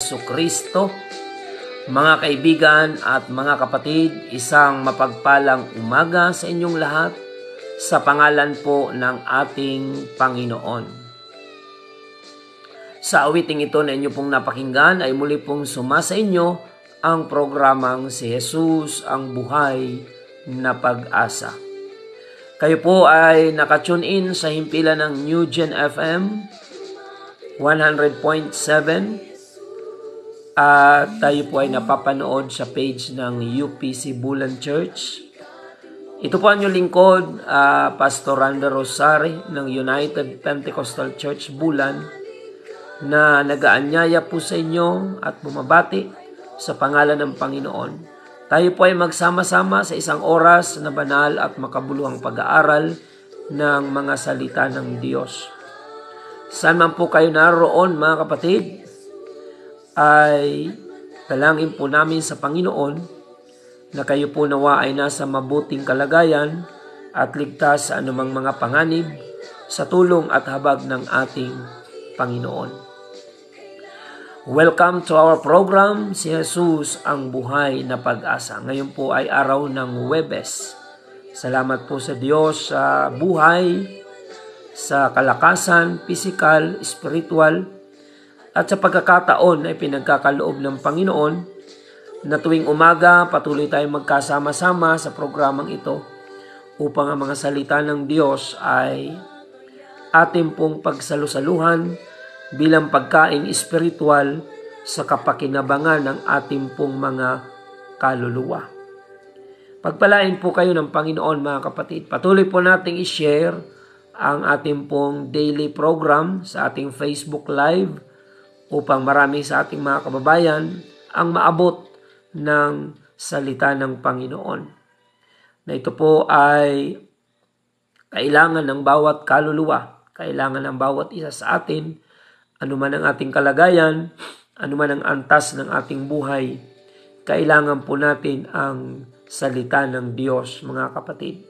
Hesukristo. Mga kaibigan at mga kapatid, isang mapagpalang umaga sa inyong lahat sa pangalan po ng ating Panginoon. Sa awiting ito na inyo pong napakinggan ay muli pong sumasa inyo ang programang Si Jesus ang Buhay na Pag-asa. Kayo po ay nakatune in sa himpilan ng New Gen FM 100.7 at tayo po ay napapanood sa page ng UPC Bulan Church. Ito po ang inyong lingkod, Pastor Randa Rosari ng United Pentecostal Church Bulan na nagaanyaya po sa inyo at bumabati sa pangalan ng Panginoon. Tayo po ay magsama-sama sa isang oras na banal at makabuluhang pag-aaral ng mga salita ng Diyos. Saan man po kayo naroon mga kapatid, ay dalangin po namin sa Panginoon na kayo po nawa ay nasa mabuting kalagayan at ligtas sa anumang mga panganib sa tulong at habag ng ating Panginoon. Welcome to our program, Si Jesus ang Buhay na Pag-asa. Ngayon po ay araw ng Huwebes. Salamat po sa Diyos sa buhay, sa kalakasan, pisikal, spiritual, at sa pagkakataon ay pinagkakaloob ng Panginoon na tuwing umaga patuloy tayong magkasama-sama sa programang ito upang ang mga salita ng Diyos ay ating pong pagsalusaluhan bilang pagkaing espiritual sa kapakinabangan ng ating pong mga kaluluwa. Pagpalain po kayo ng Panginoon mga kapatid. Patuloy po nating i-share ang ating pong daily program sa ating Facebook Live upang marami sa ating mga kababayan ang maabot ng salita ng Panginoon. Na ito po ay kailangan ng bawat kaluluwa, kailangan ng bawat isa sa atin, anuman ang ating kalagayan, anuman ang antas ng ating buhay, kailangan po natin ang salita ng Diyos, mga kapatid.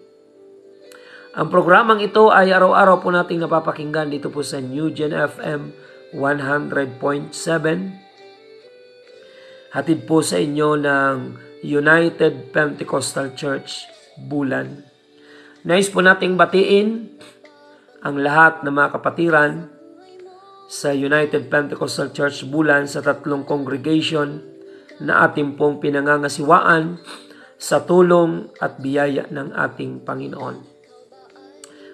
Ang programang ito ay araw-araw po nating napapakinggan dito po sa New Gen FM 100.7. Hatid po sa inyo ng United Pentecostal Church Bulan. Nais po nating batiin ang lahat ng mga kapatiran sa United Pentecostal Church Bulan sa 3 congregation na ating pong pinangangasiwaan sa tulong at biyaya ng ating Panginoon.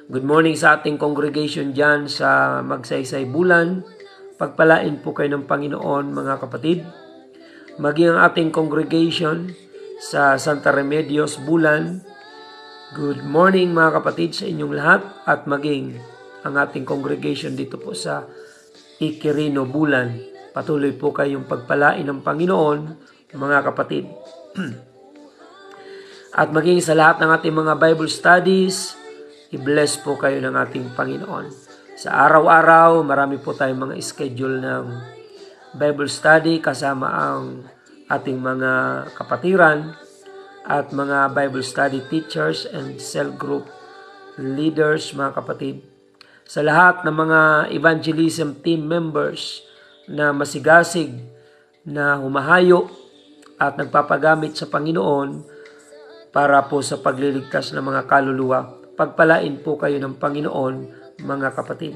Good morning sa ating congregation dyan sa Magsaysay Bulan. Pagpalain po kayo ng Panginoon mga kapatid. Maging ang ating congregation sa Santa Remedios Bulan. Good morning mga kapatid sa inyong lahat. At maging ang ating congregation dito po sa Iquirino Bulan. Patuloy po kayong pagpalain ng Panginoon mga kapatid. At maging sa lahat ng ating mga Bible studies, i-bless po kayo ng ating Panginoon. Sa araw-araw, marami po tayong mga schedule ng Bible study kasama ang ating mga kapatiran at mga Bible study teachers and cell group leaders, mga kapatid. Sa lahat ng mga evangelism team members na masigasig, na humahayo at nagpapagamit sa Panginoon para po sa pagliligtas ng mga kaluluwa, pagpalain po kayo ng Panginoon, mga kapatid.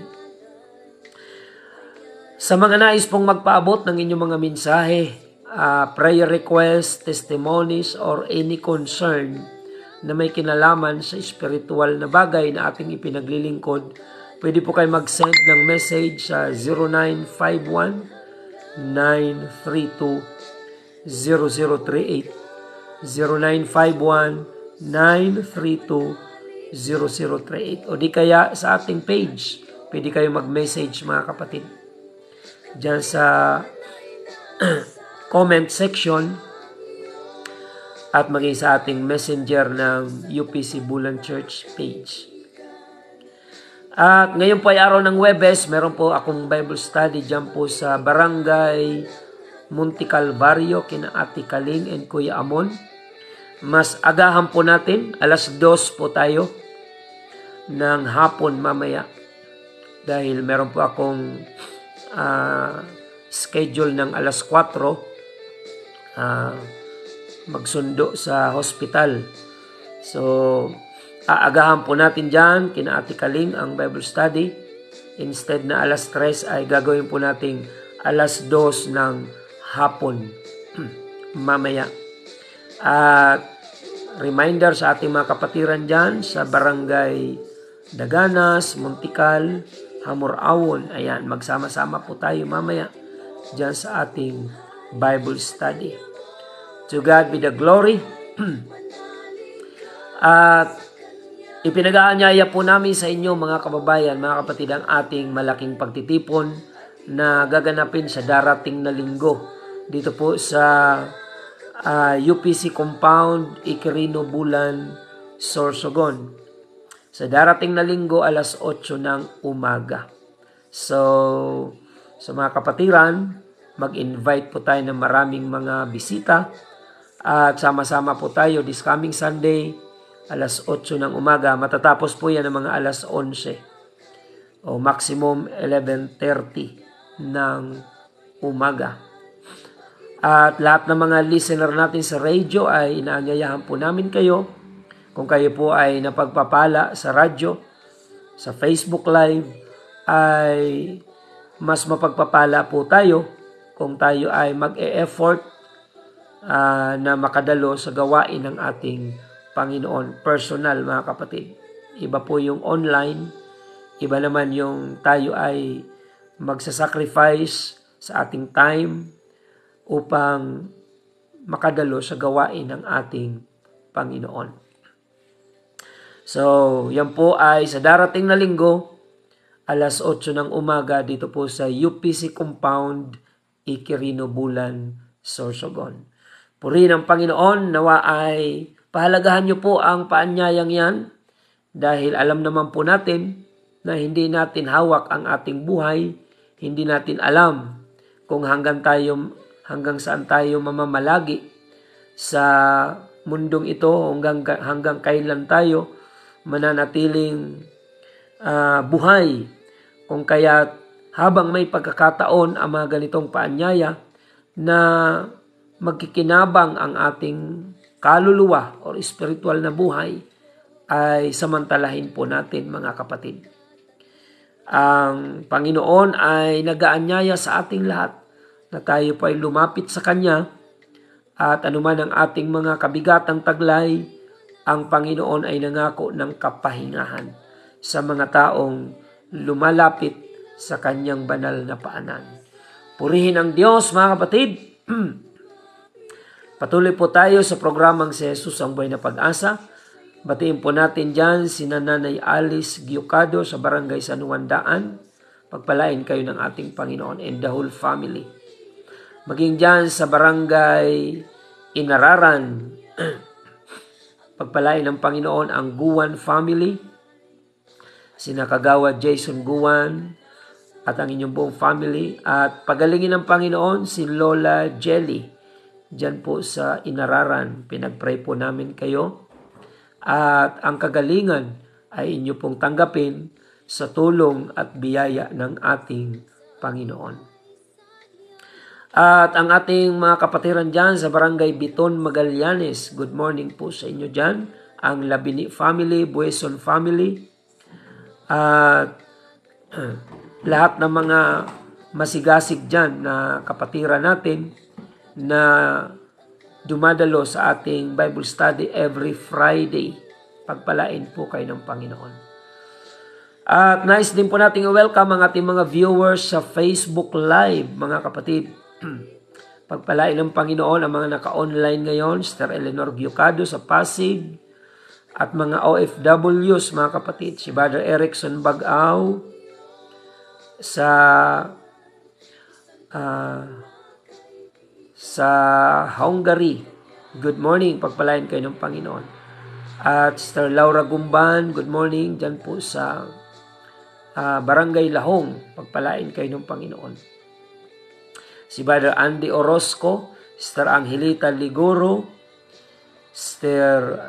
Sa mga nais pong magpaabot ng inyong mga mensahe, prayer request, testimonies, or any concern na may kinalaman sa spiritual na bagay na ating ipinaglilingkod, pwede po kayo mag-send ng message sa 0951-932-0038 0951-932-0038 o di kaya sa ating page, pwede kayo mag-message mga kapatid dyan sa comment section at maging sa ating messenger ng UPC Bulan Church page. At ngayon po ay araw ng Huwebes, meron po akong Bible study dyan po sa Barangay Monte Calvario kina Ate Kaling and Kuya Amon. Mas agahan po natin, 2:00 po tayo ng hapon mamaya. Dahil meron po akong schedule ng alas 4, magsundo sa hospital. So, aagahan po natin dyan, kina Ate Kaling, ang Bible study. Instead na alas 3 ay gagawin po natin alas 2 ng hapon mamaya. At reminder sa ating mga kapatiran dyan sa Barangay Daganas, Muntikal, Hamorawon. Ayan, magsama-sama po tayo mamaya dyan sa ating Bible study. To God be the glory. At ipinag-aanyaya po namin sa inyo mga kababayan, mga kapatid, ang ating malaking pagtitipon na gaganapin sa darating na linggo dito po sa UPC Compound, Iquirino, Bulan, Sorsogon. Sa darating na linggo, alas 8 ng umaga. So, sa mga kapatiran, mag-invite po tayo ng maraming mga bisita at sama-sama po tayo this coming Sunday, alas 8 ng umaga. Matatapos po yan ng mga alas 11 o maximum 11:30 ng umaga. At lahat ng mga listener natin sa radio ay inaanyayahan po namin kayo, kung kayo po ay napagpapala sa radyo, sa Facebook Live, ay mas mapagpapala po tayo kung tayo ay mag-e-effort na makadalo sa gawain ng ating Panginoon. Personal, mga kapatid. Iba po yung online, iba naman yung tayo ay magsasacrifice sa ating time upang makadalo sa gawain ng ating Panginoon. So, yan po ay sa darating na linggo, alas 8 ng umaga dito po sa UPC Compound, Iquirino, Bulan, Sorsogon. Purihin ang Panginoon, nawa ay pahalagahan niyo po ang paanyayang yan dahil alam naman po natin na hindi natin hawak ang ating buhay, hindi natin alam kung hanggang saan tayo mamamalagi sa mundong ito, hanggang kailan tayo mananatiling buhay. Kung kaya habang may pagkakataon ang mga ganitong paanyaya na magkikinabang ang ating kaluluwa o spiritual na buhay, ay samantalahin po natin, mga kapatid. Ang Panginoon ay nag-aanyaya sa ating lahat na tayo po ay lumapit sa Kanya at anuman ang ating mga kabigatang taglay, ang Panginoon ay nangako ng kapahingahan sa mga taong lumalapit sa Kanyang banal na paanan. Purihin ang Diyos, mga kapatid. Patuloy po tayo sa programang si Jesus ang Buhay na Pag-asa. Batiin po natin dyan si Nanay Alice Giocado sa Barangay San Juan Daan. Pagpalain kayo ng ating Panginoon and the whole family. Maging dyan sa Barangay Inararan, pagpalain ng Panginoon ang Guwan family, sina Kagawad Jason Guwan at ang inyong buong family. At pagalingin ng Panginoon si Lola Jelly dyan po sa Inararan. Pinagpray po namin kayo. At ang kagalingan ay inyo pong tanggapin sa tulong at biyaya ng ating Panginoon. At ang ating mga kapatiran dyan sa Barangay Biton, Magallanes, good morning po sa inyo dyan. Ang Labini family, Bueson family, at lahat ng mga masigasig dyan na kapatiran natin na dumadalo sa ating Bible study every Friday. Pagpalain po kayo ng Panginoon. At nais din po natin i-welcome ang ating mga viewers sa Facebook Live, mga kapatid. Pagpalain ng Panginoon ang mga naka-online ngayon, Sister Eleanor Giocado sa Pasig, at mga OFWs, mga kapatid, si Brother Erickson Bagaw sa Hungary. Good morning, pagpalain kayo ng Panginoon. At Sister Laura Gumban, good morning, dyan po sa Barangay Lahong, pagpalain kayo ng Panginoon. Si Brother Andy Orozco, Sister Angelita Ligoro, Sister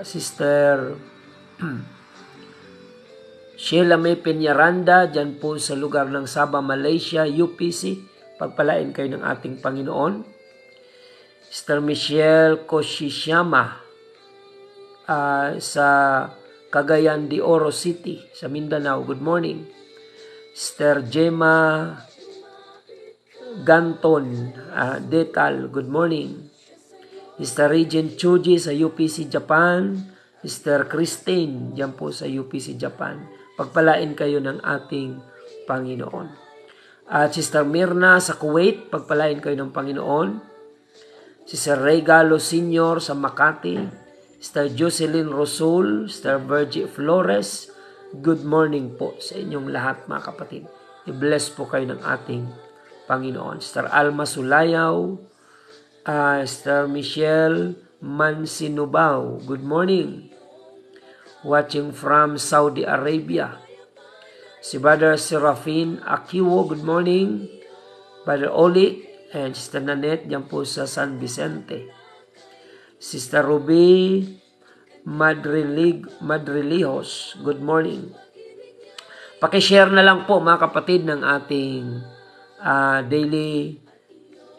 Sheila May Peñaranda, dyan po sa lugar ng Sabah, Malaysia, UPC, Pagpalain kayo ng ating Panginoon. Sister Michelle Koshishiyama sa Cagayan de Oro City sa Mindanao. Good morning. Sister Gemma Ganton Detal. Good morning. Sister Regent Chuji sa UPC Japan. Sister Christine diyan po sa UPC Japan. Pagpalain kayo ng ating Panginoon. At Sister Mirna sa Kuwait, pagpalain kayo ng Panginoon. Sister Regalo Senior sa Makati. Sister Jocelyn Rosul, Sister Virgie Flores. Good morning po sa inyong lahat mga kapatid. I-bless po kayo ng ating Panginoon. Sister Alma Sulayaw, Sister Michelle Mansinubao. Good morning. Watching from Saudi Arabia. Si Brother Serafin Akiwo, good morning. Brother Oli and Sister Nanette, diyan po sa San Vicente. Sister Ruby Madrilihos, good morning. Pakishare na lang po mga kapatid ng ating daily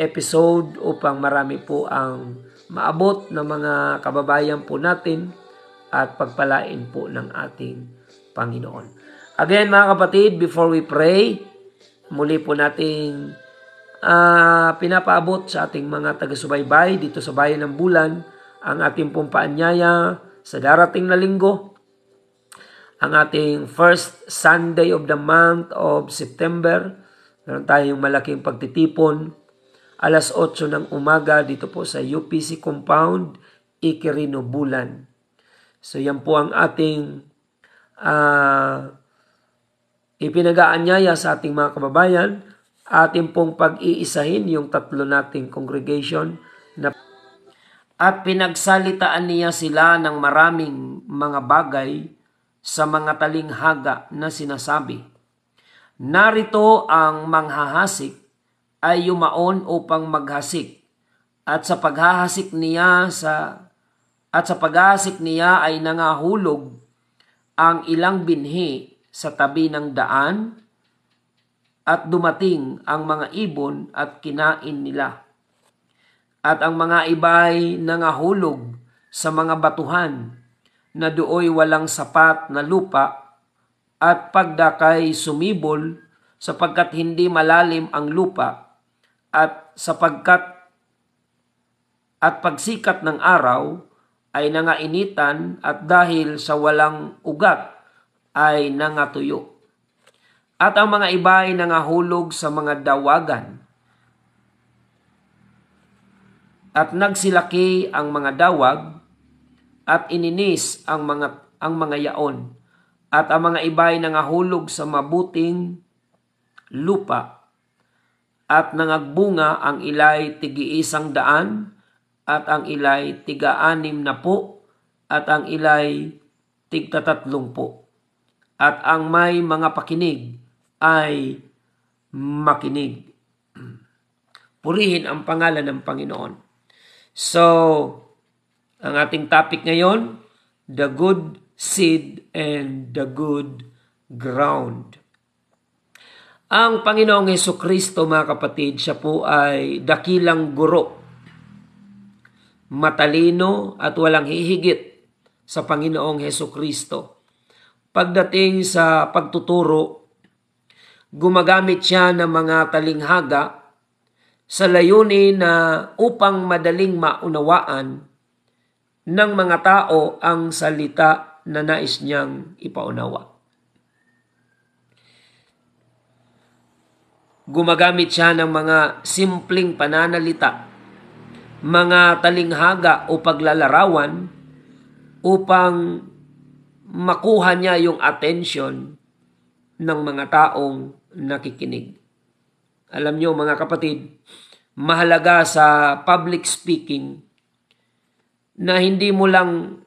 episode upang marami po ang maabot ng mga kababayan po natin at pagpalain po ng ating Panginoon. Again mga kapatid, before we pray, muli po nating pinapaabot sa ating mga taga-subaybay dito sa Bayan ng Bulan ang ating pong paanyaya sa darating na linggo. Ang ating first Sunday of the month of September, meron tayong malaking pagtitipon. Alas 8 ng umaga dito po sa UPC Compound, Iquirino, Bulan. So yan po ang ating ipinag-aanyaya sa ating mga kababayan, ating pong pag-iisahin yung tatlo nating congregation at pinagsalitaan niya sila ng maraming mga bagay sa mga talinghaga na sinasabi. Narito ang manghahasik ay yumaon upang maghasik at sa paghahasik niya ay nangahulog ang ilang binhi sa tabi ng daan at dumating ang mga ibon at kinain nila. At ang mga iba'y nangahulog sa mga batuhan na dooy walang sapat na lupa at pagdakay sumibol sapagkat hindi malalim ang lupa at pagsikat ng araw ay nangainitan at dahil sa walang ugat ay nangatuyo. At ang mga iba ay nangahulog sa mga dawagan. At nagsilaki ang mga dawag at ininis ang mga yaon. At ang mga iba ay nangahulog sa mabuting lupa. At nangagbunga ang ilay tig-100 at ang ilay tig-60 at ang ilay tig-30. At ang may mga pakinig ay makinig. Purihin ang pangalan ng Panginoon. So, ang ating topic ngayon, the good seed and the good ground. Ang Panginoong Hesukristo, mga kapatid, siya po ay dakilang guro, matalino at walang hihigit sa Panginoong Hesukristo. Pagdating sa pagtuturo, gumagamit siya ng mga talinghaga sa layunin na upang madaling maunawaan ng mga tao ang salita na nais niyang ipaunawa. Gumagamit siya ng mga simpleng pananalita, mga talinghaga o paglalarawan upang makuha niya yung attention ng mga taong nakikinig. Alam niyo mga kapatid, mahalaga sa public speaking na hindi mo lang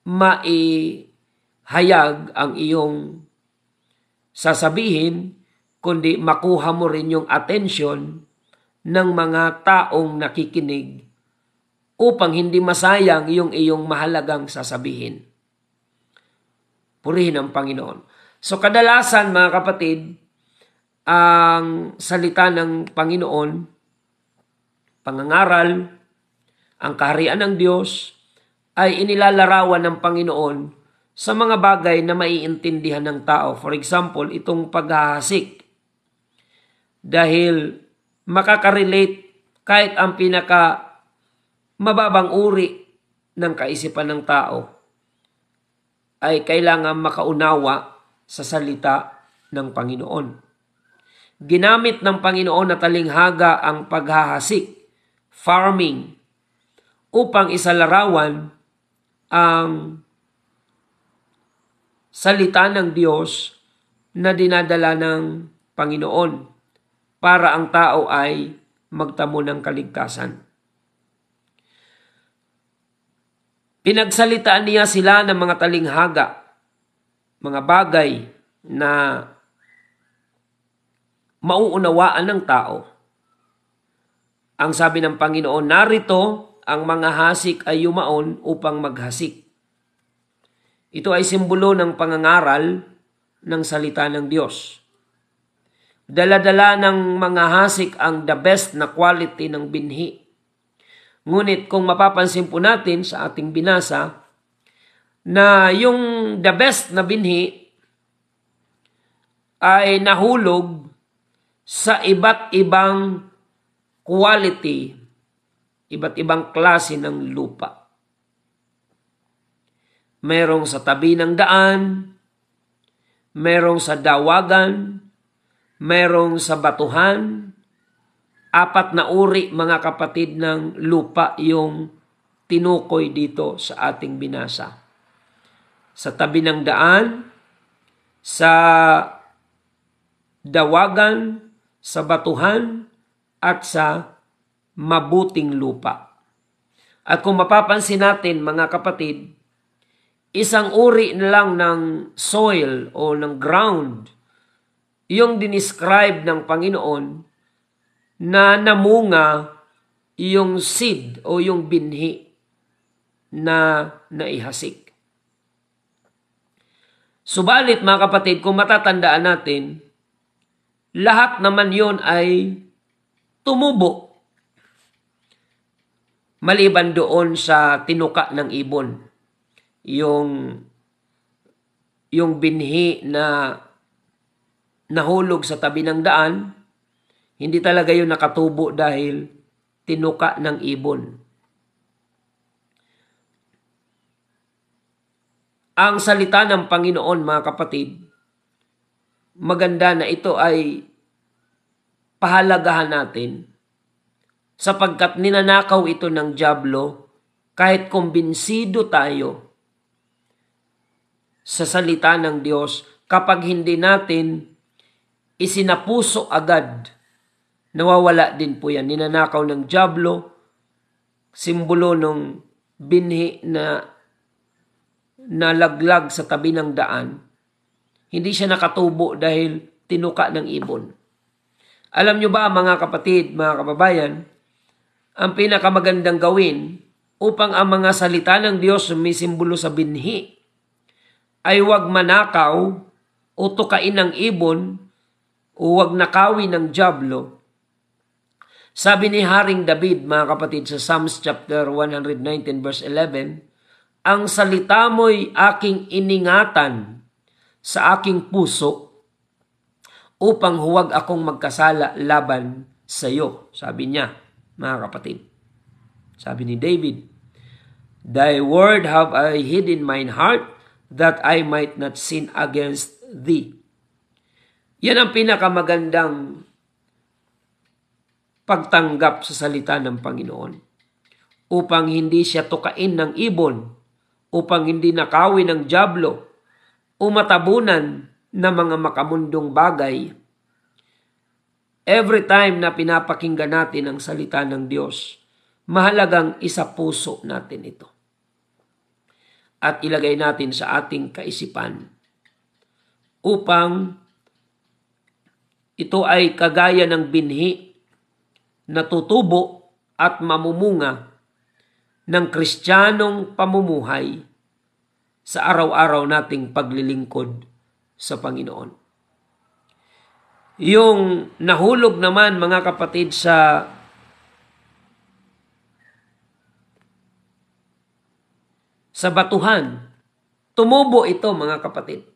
maihayag ang iyong sasabihin, kundi makuha mo rin yung attention ng mga taong nakikinig upang hindi masayang yung iyong mahalagang sasabihin. Purihin ang Panginoon. So kadalasan mga kapatid, ang salita ng Panginoon, pangangaral, ang kaharian ng Diyos ay inilalarawan ng Panginoon sa mga bagay na maiintindihan ng tao. For example, itong paghahasik. Dahil makaka-relate kahit ang pinaka mababang uri ng kaisipan ng tao ay kailangan makaunawa sa salita ng Panginoon. Ginamit ng Panginoon na talinghaga ang paghahasik, farming, upang isalarawan ang salita ng Diyos na dinadala ng Panginoon para ang tao ay magtamo ng kaligtasan. Pinagsalitaan niya sila ng mga talinghaga, mga bagay na mauunawaan ng tao. Ang sabi ng Panginoon, narito ang mga hasik ay yumaon upang maghasik. Ito ay simbolo ng pangangaral ng salita ng Diyos. Dala-dala ng mga hasik ang the best na quality ng binhi. Ngunit kung mapapansin po natin sa ating binasa, na yung the best na binhi ay nahulog sa iba't ibang quality, iba't ibang klase ng lupa. Merong sa tabi ng daan, merong sa dawagan, merong sa batuhan. 4 na uri, mga kapatid, ng lupa yung tinukoy dito sa ating binasa. Sa tabi ng daan, sa dawagan, sa batuhan, at sa mabuting lupa. At kung mapapansin natin, mga kapatid, isang uri lang ng soil o ng ground yung dinescribe ng Panginoon na namunga yung seed o yung binhi na naihasik. Subalit, mga kapatid, kung matatandaan natin, lahat naman yon ay tumubo. Maliban doon sa tinuka ng ibon. Yung binhi na nahulog sa tabi ng daan, hindi talaga yun nakatubo dahil tinuka ng ibon. Ang salita ng Panginoon, mga kapatid, maganda na ito ay pahalagahan natin sapagkat ninanakaw ito ng dyablo kahit kumbinsido tayo sa salita ng Diyos kapag hindi natin isinapuso agad. Nawawala din po yan. Ninanakaw ng dyablo, simbolo ng binhi na nalaglag sa tabi ng daan. Hindi siya nakatubo dahil tinuka ng ibon. Alam nyo ba, mga kapatid, mga kababayan, ang pinakamagandang gawin upang ang mga salita ng Diyos sumisimbolo sa binhi ay huwag manakaw o tukain ng ibon o huwag nakawin ng dyablo. Sabi ni Haring David, mga kapatid, sa Psalms chapter 119 verse 11, ang salita mo'y aking iningatan sa aking puso upang huwag akong magkasala laban sa iyo. Sabi niya, mga kapatid. Sabi ni David, thy word have I hid in mine heart that I might not sin against thee. Yan ang pinakamagandang pagtanggap sa salita ng Panginoon upang hindi siya tukain ng ibon, upang hindi nakawin ng dyablo o matabunan ng mga makamundong bagay. Every time na pinapakinggan natin ang salita ng Diyos, mahalagang isapuso natin ito at ilagay natin sa ating kaisipan upang ito ay kagaya ng binhi na tutubo at mamumunga ng Kristiyanong pamumuhay sa araw-araw nating paglilingkod sa Panginoon. Yung nahulog naman mga kapatid sa batuhan, tumubo ito mga kapatid.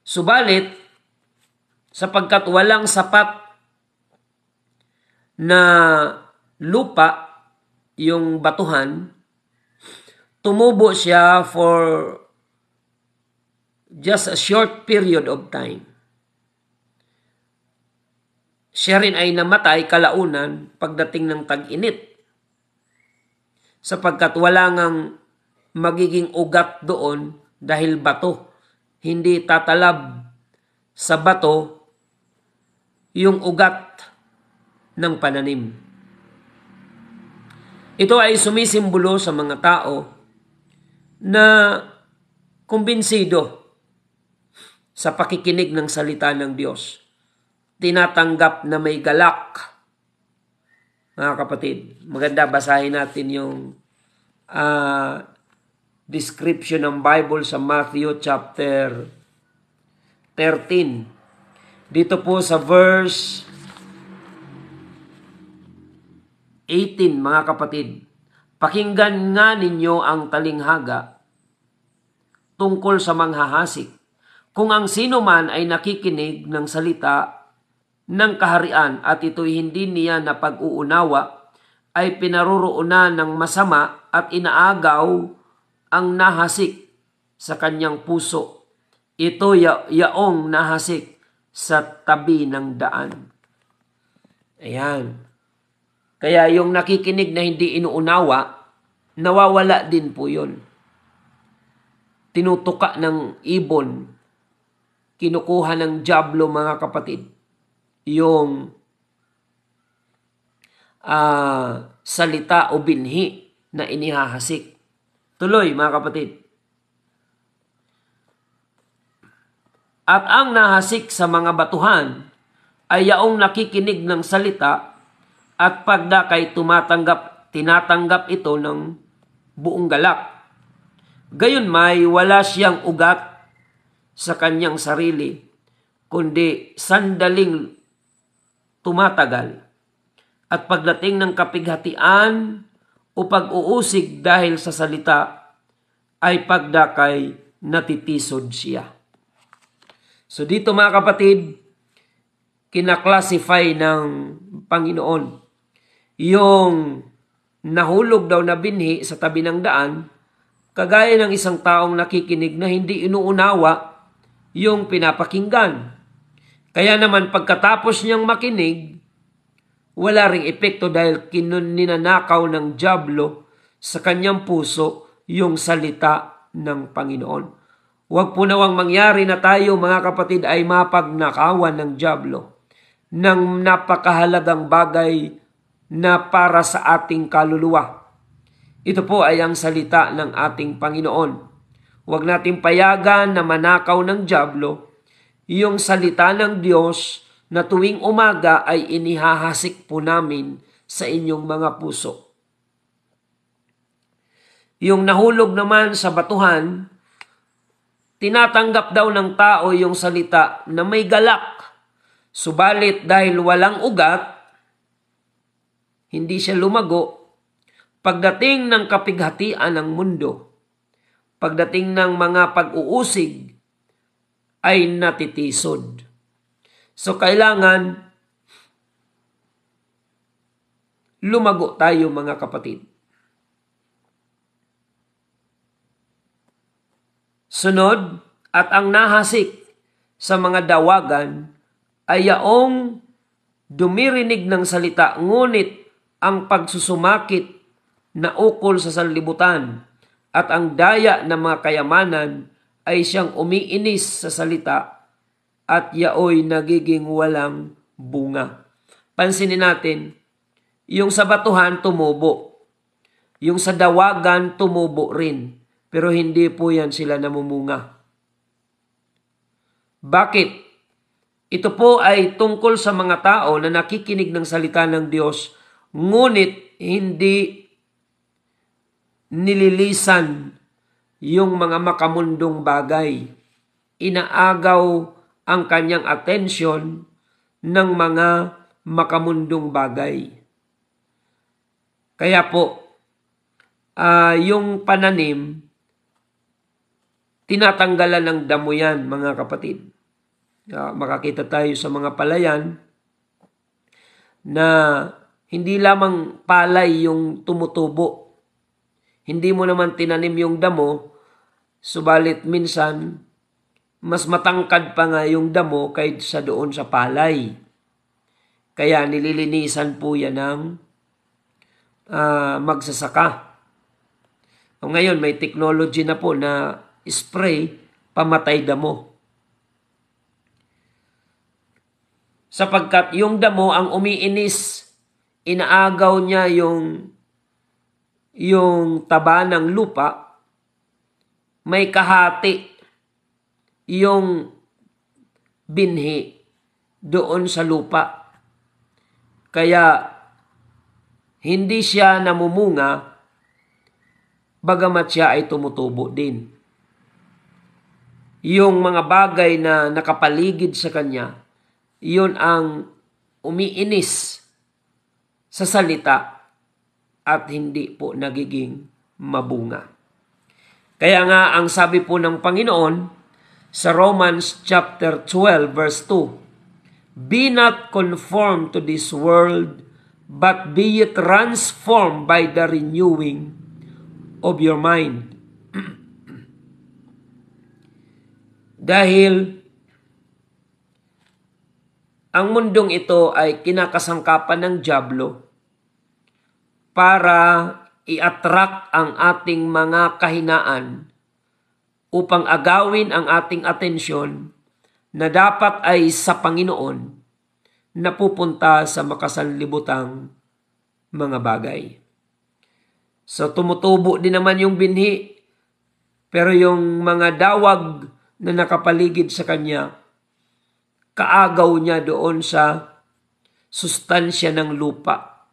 Subalit, sapagkat walang sapat na lupa yung batuhan, tumubo siya for just a short period of time. Siya rin ay namatay kalaunan pagdating ng tag-init. Sapagkat wala ngang magiging ugat doon dahil bato. Hindi tatalab sa bato yung ugat ng pananim. Ito ay sumisimbolo sa mga tao na kumbinsido sa pakikinig ng salita ng Diyos. Tinatanggap na may galak. Mga kapatid, maganda basahin natin yung description ng Bible sa Matthew chapter 13. Dito po sa verse 18, mga kapatid, pakinggan nga ninyo ang talinghaga tungkol sa manghahasik. Kung ang sino man ay nakikinig ng salita ng kaharian at ito'y hindi niya na pag-uunawa, ay pinaruroonan ng masama at inaagaw ang nahasik sa kanyang puso. Ito yaong nahasik sa tabi ng daan. Ayan. Kaya yung nakikinig na hindi inuunawa, nawawala din po yun. Tinutuka ng ibon, kinukuha ng dyablo mga kapatid, yung salita o binhi na inihahasik. Tuloy mga kapatid. At ang nahasik sa mga batuhan ay yaong nakikinig ng salita at pagdakay tinatanggap ito ng buong galak. Gayon may wala siyang ugat sa kanyang sarili, kundi sandaling tumatagal. At pagdating ng kapighatian o pag-uusig dahil sa salita, ay pagdakay natitisod siya. So dito mga kapatid, kinaklasify ng Panginoon yung nahulog daw na binhi sa tabi ng daan, kagaya ng isang taong nakikinig na hindi inuunawa yung pinapakinggan. Kaya naman pagkatapos niyang makinig, wala ring epekto dahil ninanakaw ng dyablo sa kanyang puso yung salita ng Panginoon. Huwag po nawang mangyari na tayo mga kapatid ay mapagnakawan ng dyablo ng napakahalagang bagay na para sa ating kaluluwa. Ito po ay ang salita ng ating Panginoon. Huwag nating payagan na manakaw ng dyablo yung salita ng Diyos na tuwing umaga ay inihahasik po namin sa inyong mga puso. Yung nahulog naman sa batuhan, tinatanggap daw ng tao yung salita na may galak. Subalit dahil walang ugat, hindi siya lumago. Pagdating ng kapighatian ng mundo, pagdating ng mga pag-uusig, ay natitisod. So kailangan lumago tayo mga kapatid. Sunod, at ang nahasik sa mga dawagan ay yaong dumirinig ng salita, ngunit ang pagsusumakit na ukol sa sanlibutan at ang daya ng mga kayamanan ay siyang umiinis sa salita at yaoy nagiging walang bunga. Pansinin natin, yung sa batuhan tumubo, yung sa dawagan tumubo rin, pero hindi po yan sila namumunga. Bakit? Ito po ay tungkol sa mga tao na nakikinig ng salita ng Diyos, ngunit hindi nililisan yung mga makamundong bagay. Inaagaw ang kanyang atensyon ng mga makamundong bagay. Kaya po, yung pananim, tinatanggalan ng damo yan, mga kapatid. Makakita tayo sa mga palayan na hindi lamang palay yung tumutubo. Hindi mo naman tinanim yung damo, subalit minsan, mas matangkad pa nga yung damo kaysa doon sa palay. Kaya nililinisan po yan ng magsasaka. O ngayon, may technology na po na spray, pamatay damo. Sapagkat yung damo ang umiinis, inaagaw niya yung taba ng lupa, may kahati yung binhi doon sa lupa. Kaya hindi siya namumunga, bagamat siya ay tumutubo din. Yung mga bagay na nakapaligid sa kanya, yun ang umiinis sa salita at hindi po nagiging mabunga. Kaya nga ang sabi po ng Panginoon sa Romans chapter 12 verse 2, "Be not conformed to this world, but be ye transformed by the renewing of your mind." Dahil ang mundong ito ay kinakasangkapan ng dyablo para i-attract ang ating mga kahinaan upang agawin ang ating atensyon na dapat ay sa Panginoon na pupunta sa makasanlibutang mga bagay. So tumutubo din naman yung binhi, pero yung mga dawag na nakapaligid sa kanya, kaagaw niya doon sa sustansya ng lupa.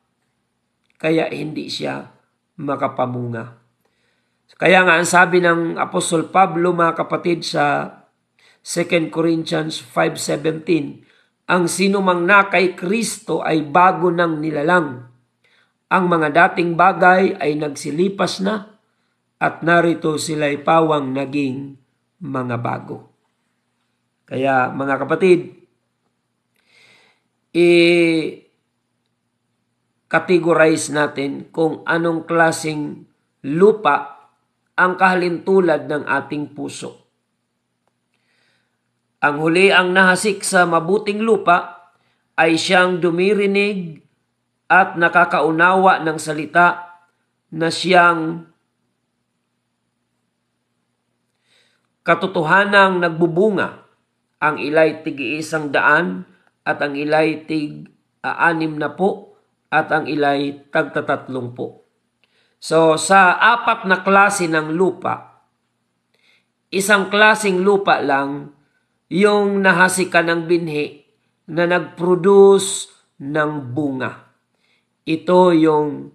Kaya hindi siya makapamunga. Kaya nga ang sabi ng Apostol Pablo, mga kapatid, sa 2 Corinthians 5:17, ang sinumang na kay Kristo ay bago ng nilalang. Ang mga dating bagay ay nagsilipas na at narito sila'y pawang naging mga bago. Kaya mga kapatid, i-categorize natin kung anong klaseng lupa ang kahalintulad ng ating puso. Ang huli ang nahasik sa mabuting lupa ay siyang dumirinig at nakakaunawa ng salita na siyang katotohanang nagbubunga. Ang ilay tig-100 at ang ilay tig-60 at ang ilay tagta-30. So sa 4 na klase ng lupa, isang klaseng lupa lang yung nahasikan ng binhi na nag-produce ng bunga. Ito yung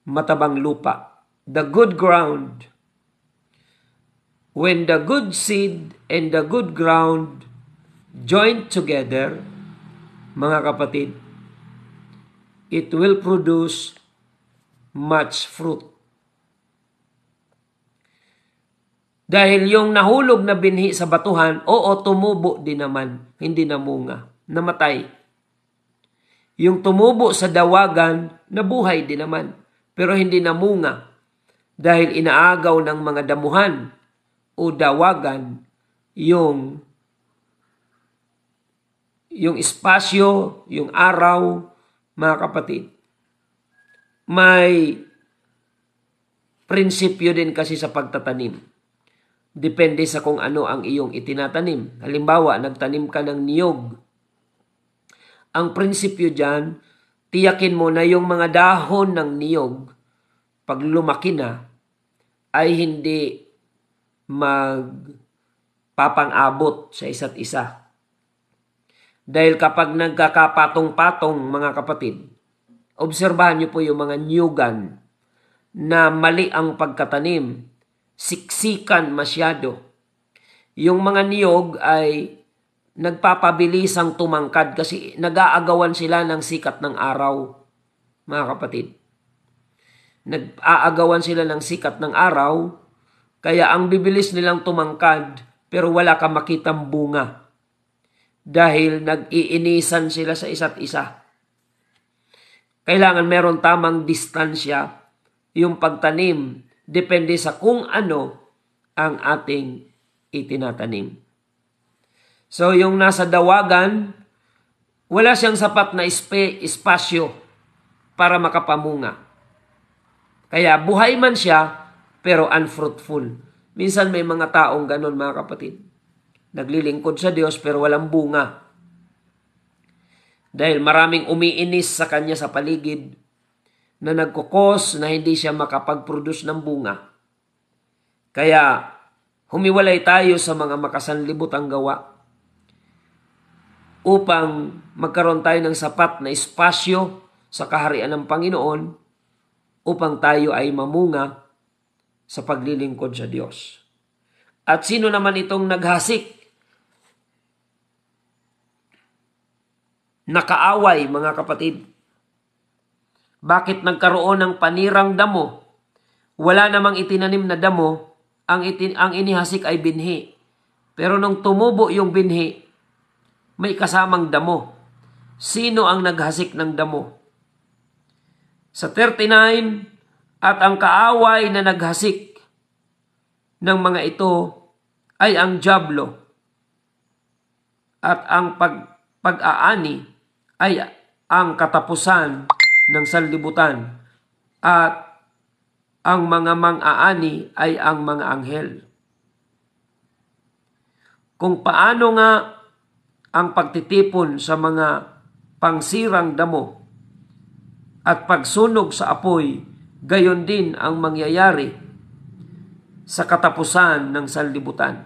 matabang lupa, the good ground. When the good seed and the good ground join together, mga kapatid, it will produce much fruit. Dahil yung nahulog na binhi sa batuhan, tumubo din naman, hindi namunga, namatay. Yung tumubo sa dawagan, nabuhay din naman, pero hindi namunga dahil inaagaw ng mga damuhan o dawagan yung espasyo, yung araw, mga kapatid. May prinsipyo din kasi sa pagtatanim. Depende sa kung ano ang iyong itinatanim. Halimbawa, nagtanim ka ng niyog. Ang prinsipyo dyan, tiyakin mo na yung mga dahon ng niyog, pag lumaki na, ay hindi magpapang-abot sa isa't isa. Dahil kapag nagkakapatong-patong, mga kapatid, obserbahan niyo po yung mga niyugan na mali ang pagkatanim, siksikan masyado. Yung mga niyog ay nagpapabilisang tumangkad kasi nag-aagawan sila ng sikat ng araw, mga kapatid. Nag-aagawan sila ng sikat ng araw, kaya ang bibilis nilang tumangkad pero wala kang makitang bunga dahil nag-iinisan sila sa isa't isa. Kailangan meron tamang distansya yung pagtanim, depende sa kung ano ang ating itinatanim. So yung nasa dawagan, wala siyang sapat na espasyo para makapamunga. Kaya buhay man siya, pero unfruitful. Minsan may mga taong ganon, mga kapatid. Naglilingkod sa Diyos pero walang bunga. Dahil maraming umiinis sa kanya sa paligid na nagkukos na hindi siya makapag-produce ng bunga. Kaya humiwalay tayo sa mga makasanlibutang gawa upang magkaroon tayo ng sapat na espasyo sa kaharian ng Panginoon upang tayo ay mamunga sa paglilingkod sa Diyos. At sino naman itong naghasik? Nakaaway, mga kapatid. Bakit nagkaroon ng panirang damo? Wala namang itinanim na damo, ang inihasik ay binhi. Pero nung tumubo yung binhi, may kasamang damo. Sino ang naghasik ng damo? Sa 39, at ang kaaway na naghasik ng mga ito ay ang dyablo. At ang pag-aani ay ang katapusan ng sanlibutan. At ang mga mang-aani ay ang mga anghel. Kung paano nga ang pagtitipon sa mga pangsirang damo at pagsunog sa apoy, gayon din ang mangyayari sa katapusan ng sanlibutan.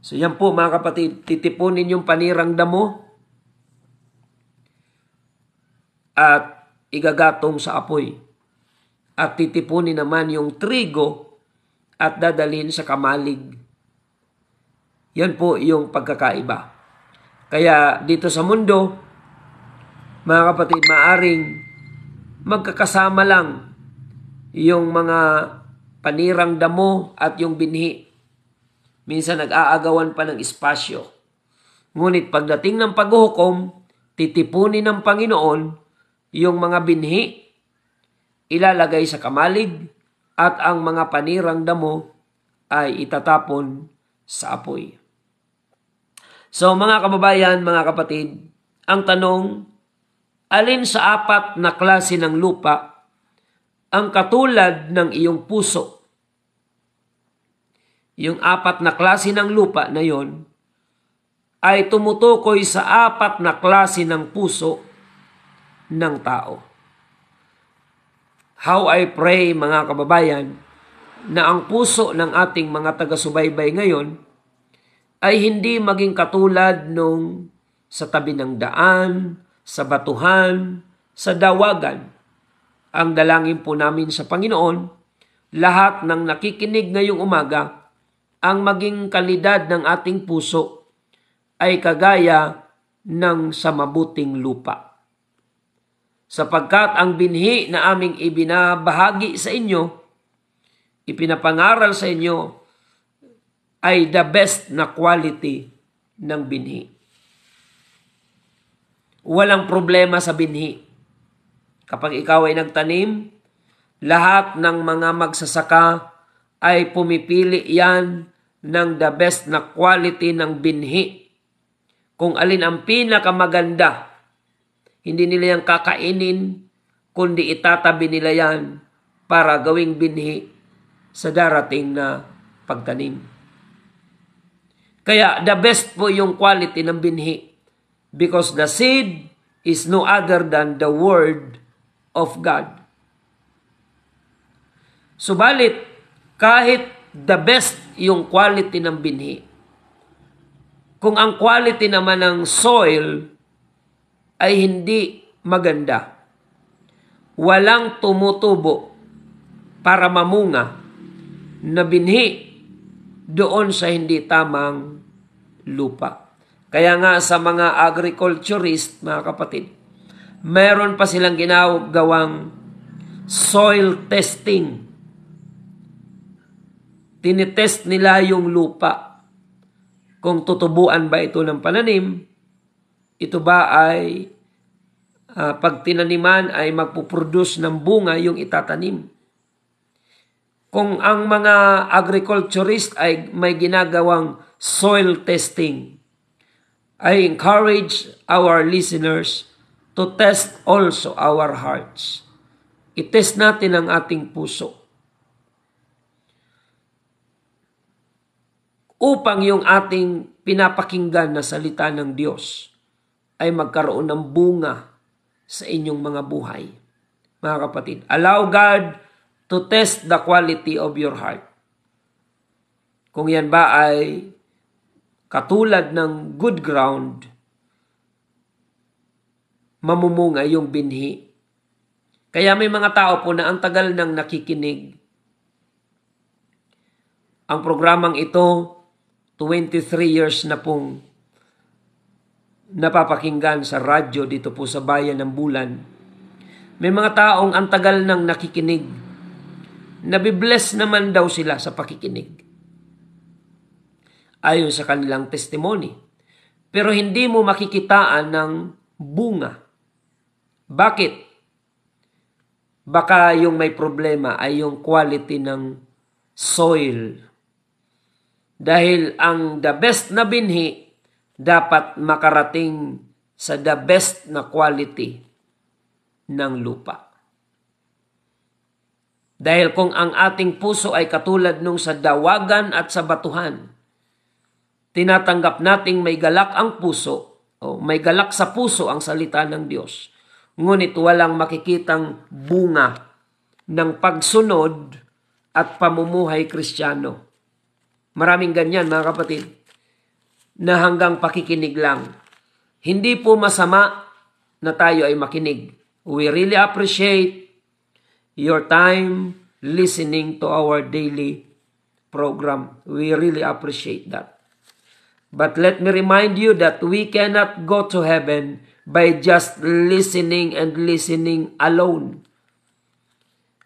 So yan po, mga kapatid, titipunin yung panirang damo at igagatong sa apoy. At titipunin naman yung trigo at dadalhin sa kamalig. Yan po yung pagkakaiba. Kaya dito sa mundo, mga kapatid, maaring magkakasama lang yung mga panirang damo at yung binhi. Minsan nag-aagawan pa ng espasyo. Ngunit pagdating ng paghuhukom, titipunin ng Panginoon yung mga binhi, ilalagay sa kamalig, at ang mga panirang damo ay itatapon sa apoy. So mga kababayan, mga kapatid, ang tanong, alin sa apat na klase ng lupa ang katulad ng iyong puso? Yung apat na klase ng lupa na yon ay tumutukoy sa apat na klase ng puso ng tao. How I pray, mga kababayan, na ang puso ng ating mga taga-subaybay ngayon ay hindi maging katulad nung sa tabi ng daan, sa batuhan, sa dawagan. Ang dalangin po namin sa Panginoon, lahat ng nakikinig ngayong umaga, ang maging kalidad ng ating puso ay kagaya ng sa mabuting lupa. Sapagkat ang binhi na aming ibinabahagi sa inyo, ipinapangaral sa inyo, ay the best na quality ng binhi. Walang problema sa binhi. Kapag ikaw ay nagtanim, lahat ng mga magsasaka ay pumipili yan ng the best na quality ng binhi. Kung alin ang pinakamaganda, hindi nila yan kakainin, kundi itatabi nila yan para gawing binhi sa darating na pagtanim. Kaya the best po yung quality ng binhi because the seed is no other than the word of God. Subalit, kahit the best yung quality ng binhi, kung ang quality naman ng soil ay hindi maganda, walang tumutubo para mamunga na binhi doon sa hindi tamang lupa. Kaya nga sa mga agriculturist, mga kapatid, meron pa silang ginagawang soil testing. Tinitest nila yung lupa. Kung tutubuan ba ito ng pananim, ito ba ay pag tinaniman ay magpuproduce ng bunga yung itatanim. Kung ang mga agriculturist ay may ginagawang soil testing, I encourage our listeners to test also our hearts. I-test natin ang ating puso. Upang yung ating pinapakinggan na salita ng Diyos ay magkaroon ng bunga sa inyong mga buhay. Mga kapatid, allow God to test the quality of your heart. Kung yan ba ay katulad ng good ground, mamumunga yung binhi. Kaya may mga tao po na ang tagal nang nakikinig. Ang programang ito, 23 years na pong napapakinggan sa radyo dito po sa Bayan ng Bulan. May mga taong ang tagal nang nakikinig. Nabibless naman daw sila sa pakikinig. Ayon sa kanilang testimony. Pero hindi mo makikitaan ng bunga. Bakit? Baka yung may problema ay yung quality ng soil. Dahil ang the best na binhi dapat makarating sa the best na quality ng lupa. Dahil kung ang ating puso ay katulad nung sa dawagan at sa batuhan, tinatanggap nating may galak ang puso, o may galak sa puso ang salita ng Diyos, ngunit walang makikitang bunga ng pagsunod at pamumuhay Kristiyano. Maraming ganyan, mga kapatid, na hanggang pakikinig lang. Hindi po masama na tayo ay makinig. We really appreciate your time listening to our daily program. We really appreciate that. But let me remind you that we cannot go to heaven by just listening and listening alone.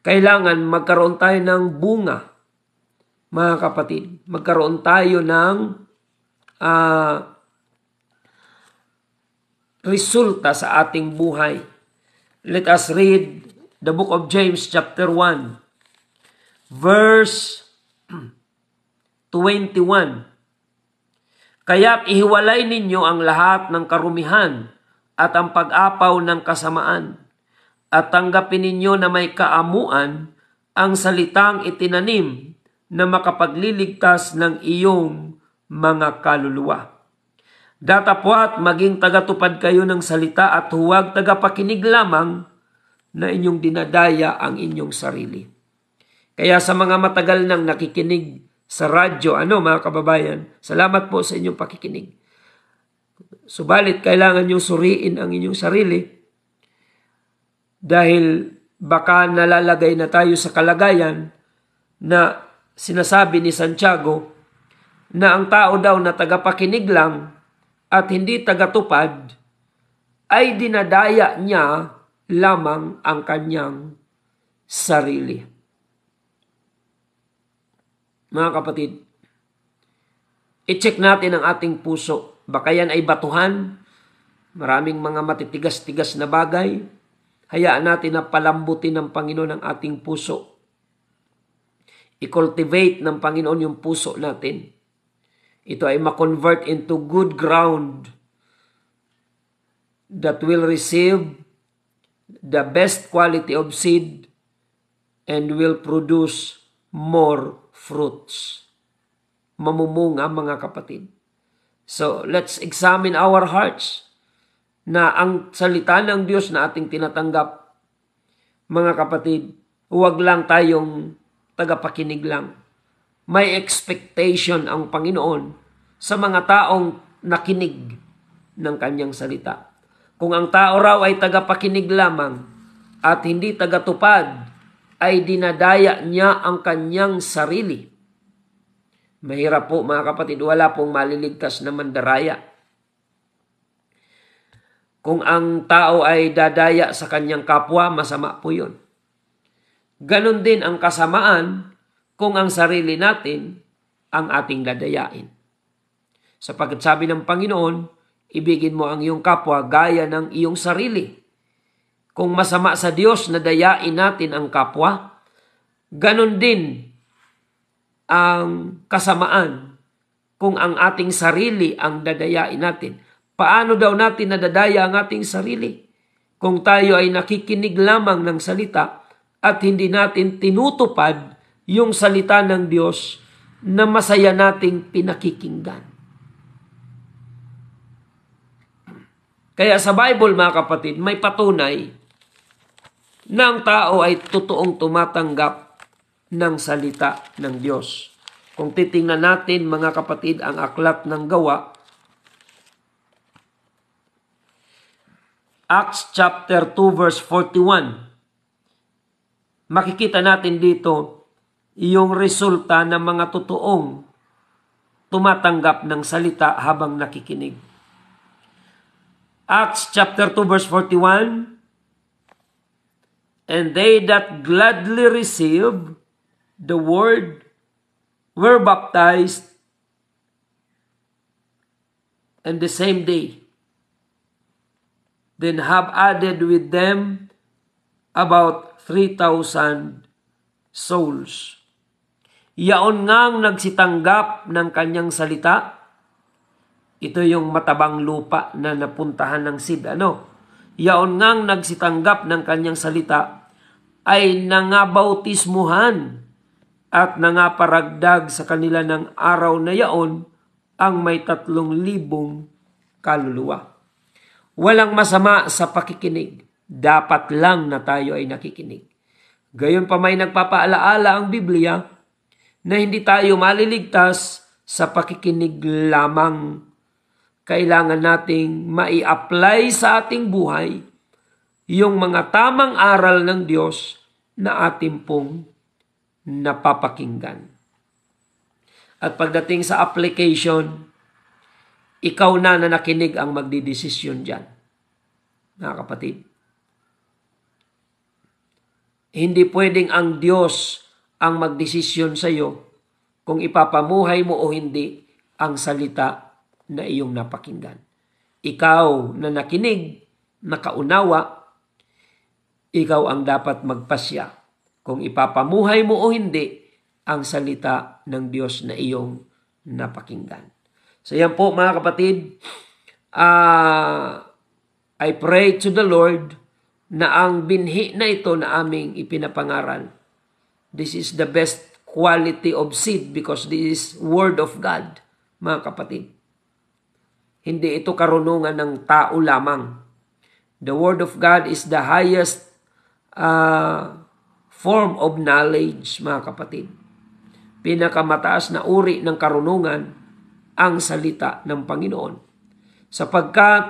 Kailangan magkaroon tayo ng bunga, mga kapatid. Magkaroon tayo ng resulta sa ating buhay. Let us read the book of James chapter 1, verse 21. Kaya't ihiwalay ninyo ang lahat ng karumihan at ang pag-apaw ng kasamaan, at tanggapin ninyo na may kaamuan ang salitang itinanim na makapagliligtas ng iyong mga kaluluwa. Datapwat maging tagatupad kayo ng salita at huwag tagapakinig lamang na inyong dinadaya ang inyong sarili. Kaya sa mga matagal nang nakikinig sa radyo, mga kababayan, salamat po sa inyong pakikinig. Subalit kailangan nyo suriin ang inyong sarili dahil baka nalalagay na tayo sa kalagayan na sinasabi ni Santiago na ang tao daw na tagapakinig lang at hindi tagatupad ay dinadaya niya lamang ang kanyang sarili. Mga kapatid, i-check natin ang ating puso. Baka yan ay batuhan, maraming mga matitigas-tigas na bagay. Hayaan natin na palambutin ng Panginoon ang ating puso. I-cultivate ng Panginoon yung puso natin. Ito ay ma-convert into good ground that will receive the best quality of seed and will produce more fruits. Mamumunga, mga kapatid. So, let's examine our hearts na ang salita ng Diyos na ating tinatanggap, mga kapatid, huwag lang tayong tagapakinig lang. May expectation ang Panginoon sa mga taong nakinig ng kanyang salita. Kung ang tao raw ay tagapakinig lamang at hindi tagatupad, ay dinadaya niya ang kanyang sarili. Mahirap po mga kapatid, wala pong maliligtas na mandaraya. Kung ang tao ay dadaya sa kanyang kapwa, masama po yun. Ganon din ang kasamaan kung ang sarili natin ang ating dadayain. Sapagkat sabi ng Panginoon, ibigin mo ang iyong kapwa gaya ng iyong sarili. Kung masama sa Diyos na dayain natin ang kapwa, ganon din ang kasamaan kung ang ating sarili ang dadayain natin. Paano daw natin nadadaya ang ating sarili? Kung tayo ay nakikinig lamang ng salita at hindi natin tinutupad yung salita ng Diyos na masaya nating pinakikinggan. Kaya sa Bible mga kapatid, may patunay na ang tao ay totoong tumatanggap ng salita ng Diyos. Kung titingnan natin mga kapatid ang aklat ng Gawa, Acts chapter 2 verse 41. Makikita natin dito yung resulta ng mga totoong tumatanggap ng salita habang nakikinig. Acts chapter 2 verse 41. And they that gladly received the word were baptized, and the same day then have added with them about 3,000 souls. Yaon ngang nagsitanggap ng kanyang salita. Ito yung matabang lupa na napuntahan ng Sid. Yaon ngang nagsitanggap ng kanyang salita ay nangabautismuhan at nangaparagdag sa kanila ng araw na yaon ang may 3,000 kaluluwa. Walang masama sa pakikinig. Dapat lang na tayo ay nakikinig. Gayon pa may nagpapaalaala ang Biblia na hindi tayo maliligtas sa pakikinig lamang. Kailangan nating mai-apply sa ating buhay yung mga tamang aral ng Diyos na ating pong napapakinggan. At pagdating sa application, ikaw na nakinig ang magdidesisyon dyan. Mga kapatid. Hindi pwedeng ang Diyos ang magdesisyon sa iyo kung ipapamuhay mo o hindi ang salita na iyong napakinggan. Ikaw na nakinig, nakaunawa, ikaw ang dapat magpasya kung ipapamuhay mo o hindi ang salita ng Diyos na iyong napakinggan. So yan po mga kapatid, I pray to the Lord na ang binhi na ito na aming ipinapangaral, this is the best quality of seed because this is Word of God, mga kapatid. Hindi ito karunungan ng tao lamang. The Word of God is the highest form of knowledge, mga kapatid. Pinakamataas na uri ng karunungan ang salita ng Panginoon. Sapagkat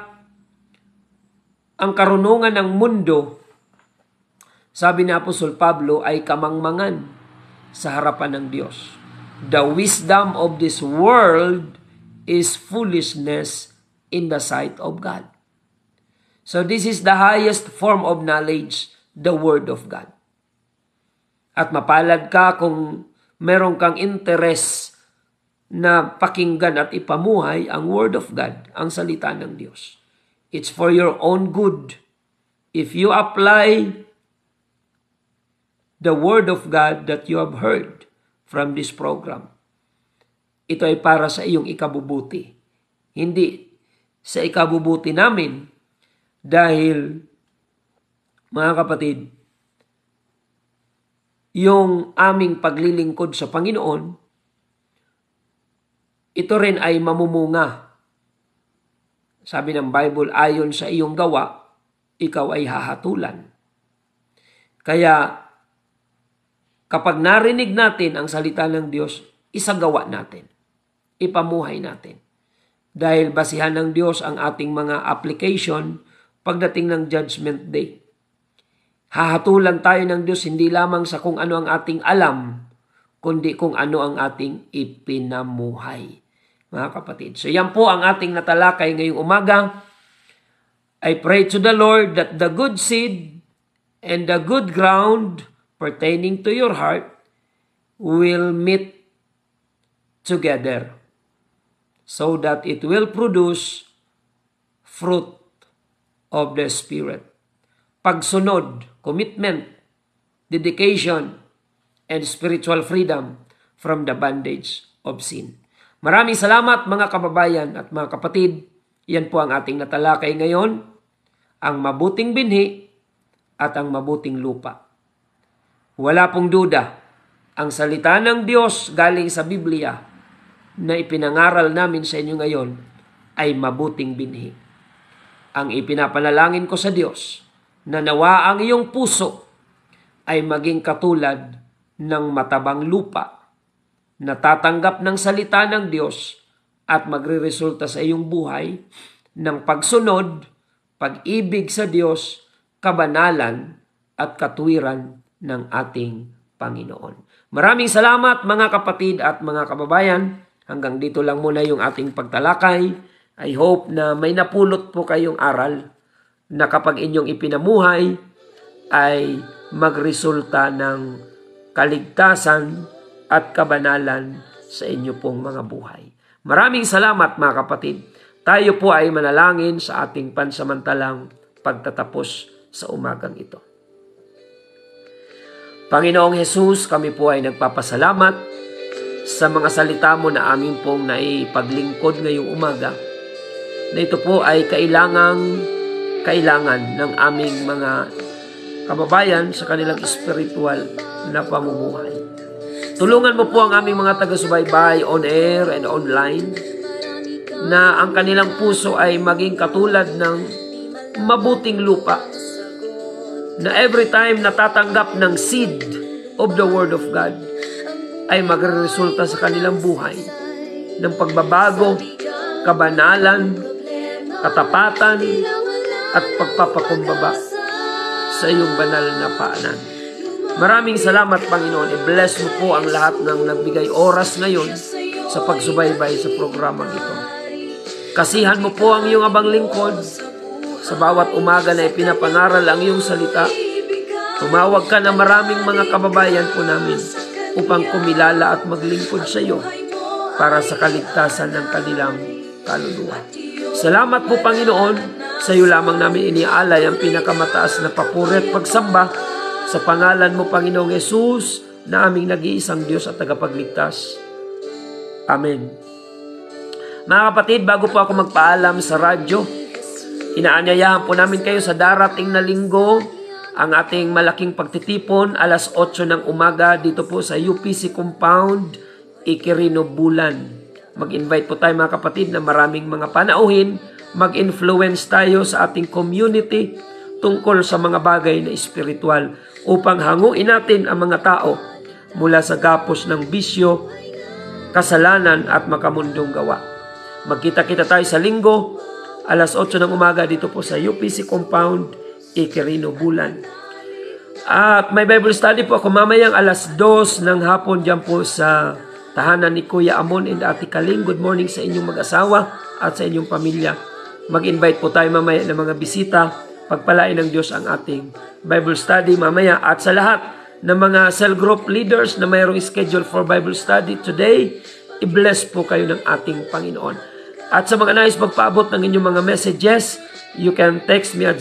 ang karunungan ng mundo, sabi ni Apostol Pablo, ay kamangmangan sa harapan ng Diyos. The wisdom of this world is foolishness in the sight of God. So this is the highest form of knowledge, the Word of God. At mapalad ka kung meron kang interest na pakinggan at ipamuhay ang Word of God, ang salita ng Diyos. It's for your own good. If you apply the Word of God that you have heard from this program, ito ay para sa iyong ikabubuti. Hindi sa ikabubuti namin dahil, mga kapatid, yung aming paglilingkod sa Panginoon, ito rin ay mamumunga. Sabi ng Bible, ayon sa iyong gawa, ikaw ay hahatulan. Kaya, kapag narinig natin ang salita ng Diyos, isagawa natin. Ipamuhay natin. Dahil basihan ng Diyos ang ating mga application pagdating ng Judgment Day. Hahatulan tayo ng Diyos hindi lamang sa kung ano ang ating alam, kundi kung ano ang ating ipinamuhay. Mga kapatid. So yan po ang ating natalakay ngayong umaga. I pray to the Lord that the good seed and the good ground pertaining to your heart will meet together so that it will produce fruit of the Spirit. Pagsunod, commitment, dedication, and spiritual freedom from the bondage of sin. Maraming salamat mga kababayan at mga kapatid. Yan po ang ating natalakay ngayon, ang mabuting binhi at ang mabuting lupa. Wala pong duda, ang salita ng Diyos galing sa Biblia na ipinangaral namin sa inyo ngayon ay mabuting binhi. Ang ipinapanalangin ko sa Diyos na nawa ang iyong puso ay maging katulad ng matabang lupa na tatanggap ng salita ng Diyos at magreresulta sa iyong buhay ng pagsunod, pag-ibig sa Diyos, kabanalan at katuwiran ng ating Panginoon. Maraming salamat mga kapatid at mga kababayan. Hanggang dito lang muna yung ating pagtalakay. I hope na may napulot po kayong aral na kapag inyong ipinamuhay ay magresulta ng kaligtasan at kabanalan sa inyo pong mga buhay. Maraming salamat mga kapatid. Tayo po ay manalangin sa ating pansamantalang pagtatapos sa umagang ito. Panginoong Hesus, kami po ay nagpapasalamat sa mga salita mo na amin pong naipaglingkod ngayong umaga, na ito po ay kailangan ng aming mga kababayan sa kanilang spiritual na pamumuhay. Tulungan mo po ang aming mga taga-subaybay on air and online na ang kanilang puso ay maging katulad ng mabuting lupa na every time natatanggap ng seed of the Word of God ay magreresulta sa kanilang buhay ng pagbabago, kabanalan, katapatan, at pagpapakumbaba sa iyong banal na paanan. Maraming salamat, Panginoon. I-bless mo po ang lahat ng nagbigay oras ngayon sa pagsubaybay sa programang ito. Kasihan mo po ang iyong abang lingkod sa bawat umaga na ipinapangaral ang iyong salita. Tumawag ka na maraming mga kababayan po namin upang kumilala at maglingkod sa iyo para sa kaligtasan ng kanilang kaluluwa. Salamat po, Panginoon. Sa iyo lamang namin iniaalay ang pinakamataas na papuri at pagsamba sa pangalan mo, Panginoong Hesus, na aming nag-iisang Diyos at tagapagligtas. Amen. Mga kapatid, bago po ako magpaalam sa radyo, inaanyayahan po namin kayo sa darating na linggo ang ating malaking pagtitipon, alas 8 ng umaga dito po sa UPC Compound, Iquirino, Bulan. Mag-invite po tayo mga kapatid na maraming mga panauhin, mag-influence tayo sa ating community tungkol sa mga bagay na espiritual upang hanguin natin ang mga tao mula sa gapos ng bisyo, kasalanan at makamundong gawa. Magkita-kita tayo sa linggo, alas 8 ng umaga dito po sa UPC Compound, Iquirino, Bulan. At may Bible study po ako mamayang alas 2 ng hapon dyan po sa tahanan ni Kuya Amon and Ate Kaling. Good morning sa inyong mag-asawa at sa inyong pamilya. Mag-invite po tayo mamaya ng mga bisita. Pagpalain ng Diyos ang ating Bible study mamaya. At sa lahat ng mga cell group leaders na mayroong schedule for Bible study today, i-bless po kayo ng ating Panginoon. At sa mga nais magpaabot ng inyong mga messages, you can text me at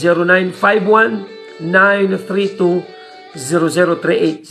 0951-932-0038.